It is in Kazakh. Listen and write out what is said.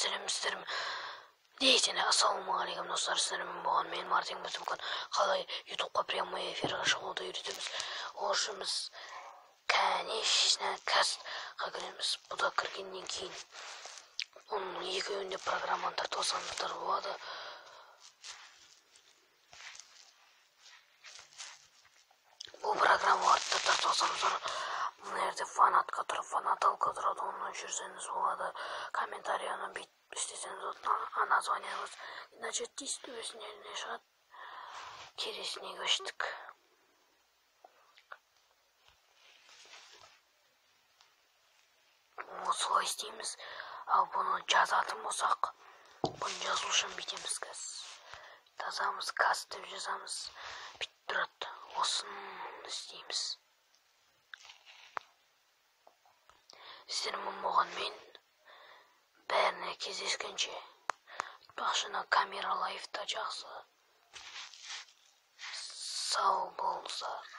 сәлеметсіздер ме? Дейтін, ассалаумағалейкум достар, сіздермен болған мен Мартин Бөтімкін. Қалай ютубқа прямой эфирға шығуды үйретеміз. Ол үшін біз, конечно, кастқа кіреміз. Бұда кіргеннен кейін оның екеуінде программаны тартып алсаңыздар болады. Бұл программаларды тартып алсаңыздар, мына жерде фанатқа тұрып, фанаталқа тұрады, оны жүрсеңіз болады. Комментарияны бүйтіп істесеңіз, а названиеңіз начать действуесіне шығады. Келесіне көштік. Осылай істейміз. Ал бұны жазатын болсақ, бұны жазу үшін бүйтеміз кәз. Тазамыз, каз деп жазамыз. Бүйтіп тұрады. Осын істейміз. Сіздермен болған мен бәріне кездескенше бақшына камера лайфта жақсы. Сау болыңыздар.